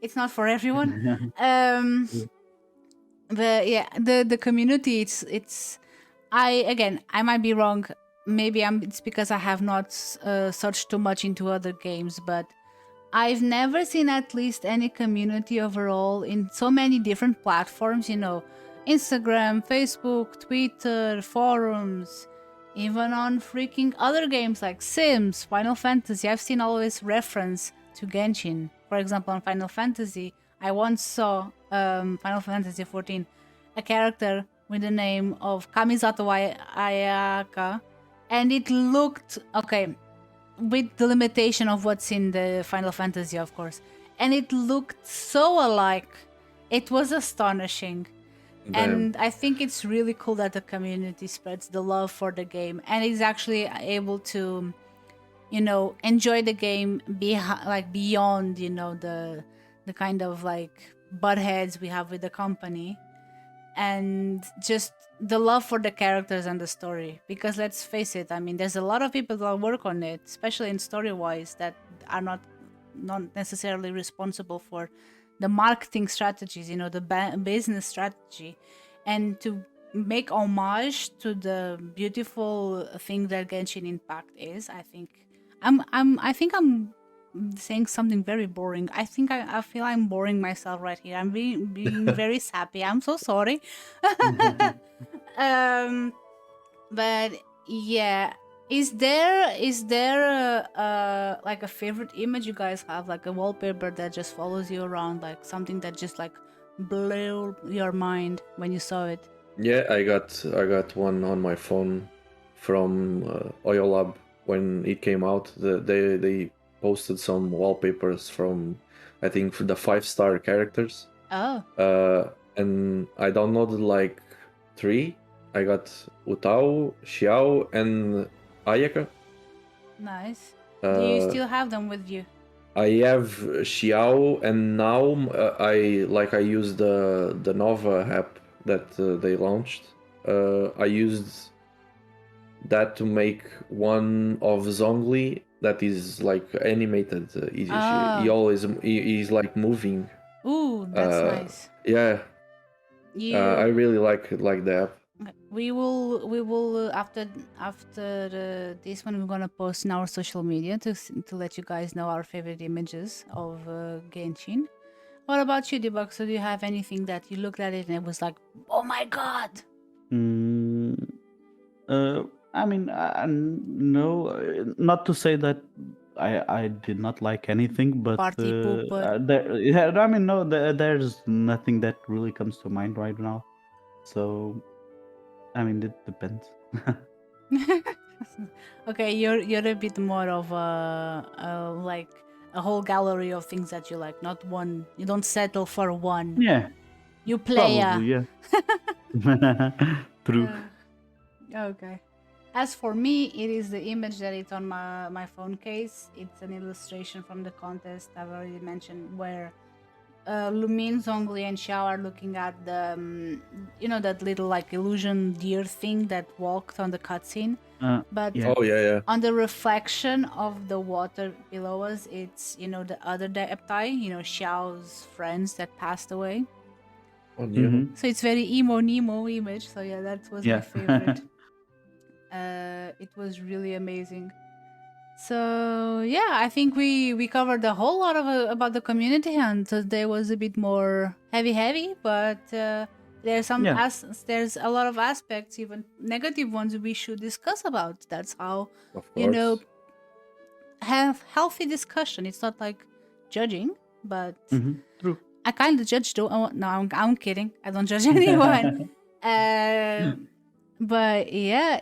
it's not for everyone. But yeah, the community, it's I might be wrong. Maybe it's because I have not searched too much into other games, but I've never seen at least any community overall in so many different platforms, Instagram, Facebook, Twitter, forums, even on freaking other games like Sims, Final Fantasy. I've seen always reference to Genshin. For example, on Final Fantasy, I once saw Final Fantasy 14, a character with the name of Kamisato Ayaka, and it looked okay with the limitation of what's in the Final Fantasy, of course, and it looked so alike. It was astonishing. Damn. And I think it's really cool that the community spreads the love for the game and is actually able to, enjoy the game beyond, the kind of like butt heads we have with the company, and just the love for the characters and the story. Because let's face it, I mean, there's a lot of people that work on it, especially in story-wise, that are not necessarily responsible for the marketing strategies, the business strategy, and to make homage to the beautiful thing that Genshin Impact is. I think I'm saying something very boring. I think I feel I'm boring myself right here. I'm being very sappy. I'm so sorry. But yeah, is there like a favorite image you guys have, like a wallpaper that just follows you around, like something that just like blew your mind when you saw it? Yeah, I got one on my phone from Oil Lab when it came out. They posted some wallpapers from, I think, for the 5-star characters. Oh, And I downloaded like 3. I got Utao, Xiao, and Ayaka. nice. Do you Uh, still have them with you? I have Xiao, and now I used the Nova app that they launched. I used that to make one of Zhongli that is like animated. He's like moving. Ooh, that's nice. Yeah, You I really like the app. Okay. We will after this one we're gonna post in our social media to let you guys know our favorite images of Genshin. What about you, Debug? So do you have anything that you looked at it and it was like, oh my god, Mm, uh, I mean, no, not to say that I did not like anything, but party pooper? yeah, I mean, no, there's nothing that really comes to mind right now. So, I mean, it depends. Okay, you're a bit more of a like a whole gallery of things that you like, not one. You don't settle for one. Yeah, You play probably, yeah. True. Okay. As for me, it is the image that it's on my phone case. It's an illustration from the contest I've already mentioned, where Lumine, Zhongli, and Xiao are looking at the, that little like illusion deer thing that walked on the cutscene. But Yeah. Oh yeah. on the reflection of the water below us, it's the other Deptai, Xiao's friends that passed away. On you. Mhm. So it's very emo Nemo image. So yeah, that was my Yeah. favorite. It was really amazing. So yeah, I think we covered a whole lot of about the community, and today was a bit more heavy, but there's some Yeah. there's a lot of aspects, even negative ones, we should discuss about. That's how Of course. have healthy discussion. It's not like judging, but True. I kind of judge though. No, I'm kidding. I don't judge anyone. But yeah,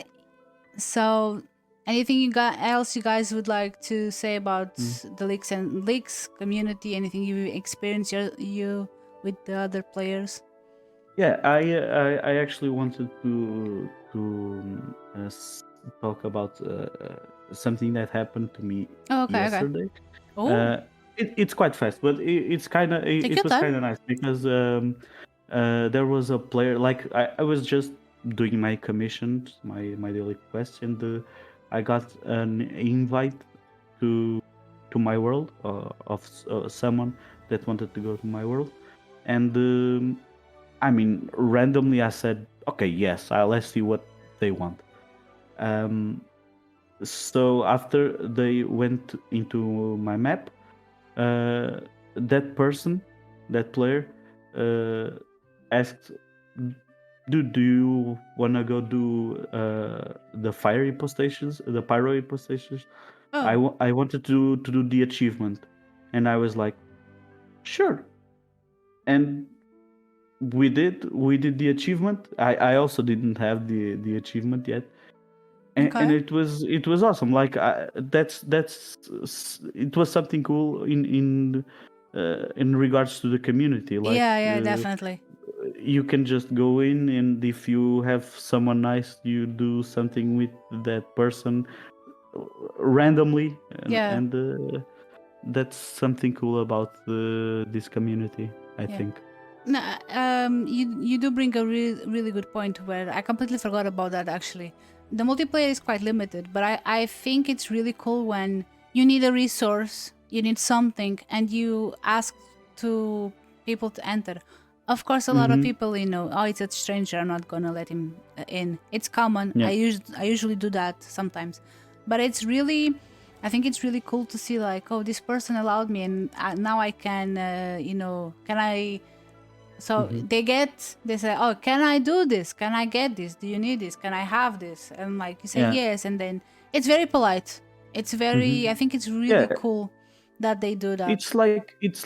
so anything else you guys would like to say about the leaks community? Anything you experienced you with the other players? Yeah, I actually wanted to talk about something that happened to me Oh, okay. yesterday. Oh, It's quite fast, but it's kind of take it your was time. kind of nice because there was a player, like I was just doing my commissions, my daily quest, and I got an invite to my world of someone that wanted to go to my world, and I mean, randomly I said, okay, yes, let's see what they want. So after they went into my map, that person, that player, asked, do you wanna go do the fire impostations, the pyro impostations? Oh, I wanted to do the achievement, and I was like, sure. And we did the achievement. I also didn't have the achievement yet, and okay. it was awesome. Like it was something cool in regards to the community. Like Yeah, definitely. you can just go in, and if you have someone nice, you do something with that person randomly, Yeah. and that's something cool about this community, I Yeah. think. No, you do bring a really good point where I completely forgot about that actually. The multiplayer is quite limited, but I think it's really cool when you need a resource, you need something, and you ask to people to enter. Of course, a lot of people, oh, it's a stranger, I'm not gonna let him in. It's common. Yeah. I usually do that sometimes, but it's really, I think it's really cool to see like, oh, this person allowed me, and now I can, can I? So they say, oh, can I do this? Can I get this? Do you need this? Can I have this? And like you say Yeah. yes, and then it's very polite. It's very, I think it's really Yeah. cool that they do that. It's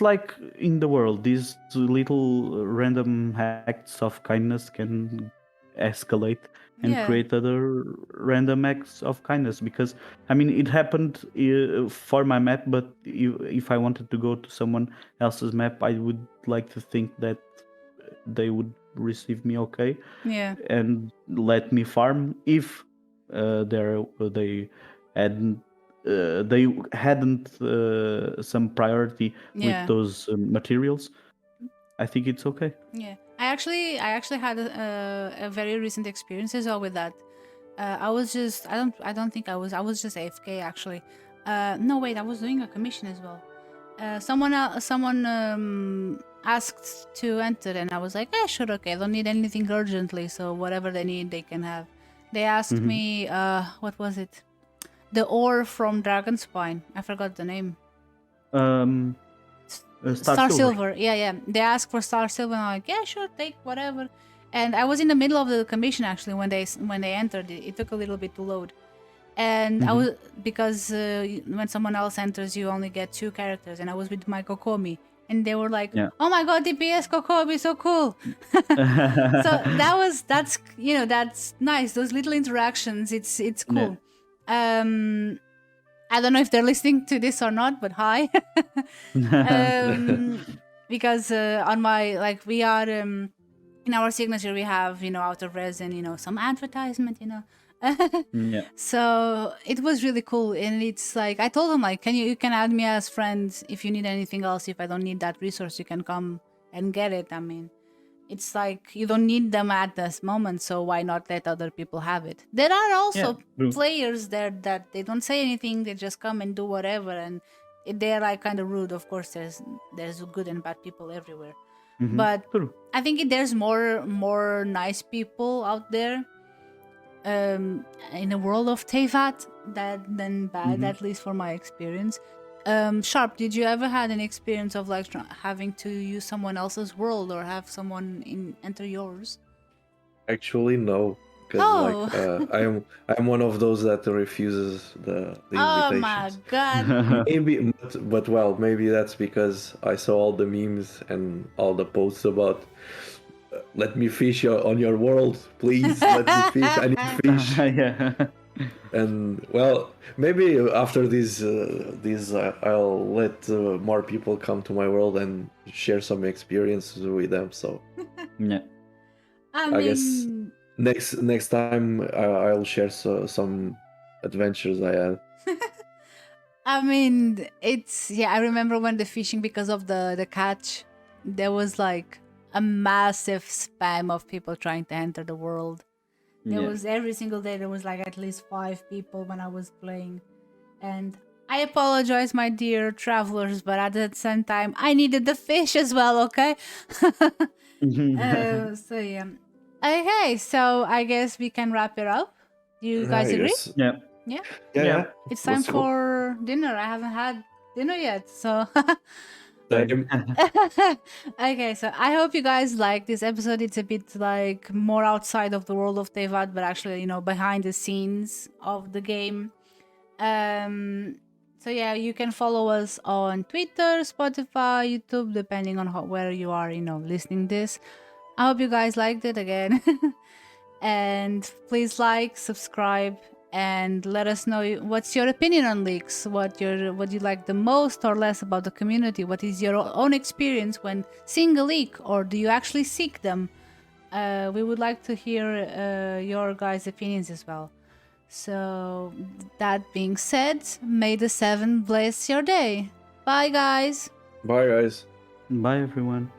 like in the world, these little random acts of kindness can escalate and Yeah. create other random acts of kindness. Because I mean, it happened for my map, but if I wanted to go to someone else's map, I would like to think that they would receive me okay Yeah. and let me farm if they hadn't some priority Yeah. with those materials. I think it's okay. Yeah, I actually had a very recent experience as well with that. I was just I don't think I was just AFK actually. No wait, I was doing a commission as well. someone asked to enter, and I was like, yeah, sure, okay. I don't need anything urgently, so whatever they need, they can have. They asked me, what was it? The ore from Dragonspine. I forgot the name. Star Silver. Yeah. They asked for Star Silver, and I'm like, yeah, sure, take whatever. And I was in the middle of the commission actually when they entered. It took a little bit to load, and I was because when someone else enters, you only get 2 characters, and I was with my Kokomi, and they were like, "Oh my god, DPS Kokomi, so cool!" So that's nice. Those little interactions, it's cool. Yeah. I don't know if they're listening to this or not, but hi. Because on my we are in our signature we have out of resin some advertisement Yeah. So it was really cool, and it's like I told them you can add me as friends if you need anything else. If I don't need that resource, you can come and get it. I mean, it's like you don't need them at this moment, so why not let other people have it? There are also players there that they don't say anything, they just come and do whatever, and they're like kind of rude. Of course, there's good and bad people everywhere. But I think there's more nice people out there in the world of Teyvat than bad, at least for my experience. Sharp, did you ever had an experience of having to use someone else's world or have someone enter yours? Actually, no. Because I'm one of those that refuses the invitations. Oh my god! Maybe, but maybe that's because I saw all the memes and all the posts about let me fish on your world, please. Let me fish. I need fish. Yeah. And maybe after this, I'll let more people come to my world and share some experiences with them. So yeah, I guess next time I'll share some adventures I had. I mean, I remember when the fishing, because of the catch, there was a massive spam of people trying to enter the world. There was every single day there was at least 5 people when I was playing, and I apologize, my dear travelers, but at the same time I needed the fish as well. Okay. So yeah. Okay, so I guess we can wrap it up. Do you guys agree? Yeah. It's time for dinner. I haven't had dinner yet, so. Okay, so I hope you guys like this episode. It's a bit more outside of the world of Teyvat, but actually, behind the scenes of the game. So yeah, you can follow us on Twitter, Spotify, YouTube, depending on where you are, listening this. I hope you guys liked it again. And please subscribe, and let us know what's your opinion on leaks, what you like the most or less about the community. What is your own experience when seeing a leak, or do you actually seek them? We would like to hear your guys' opinions as well. So that being said, may the 7 bless your day. Bye guys. Bye guys. Bye everyone.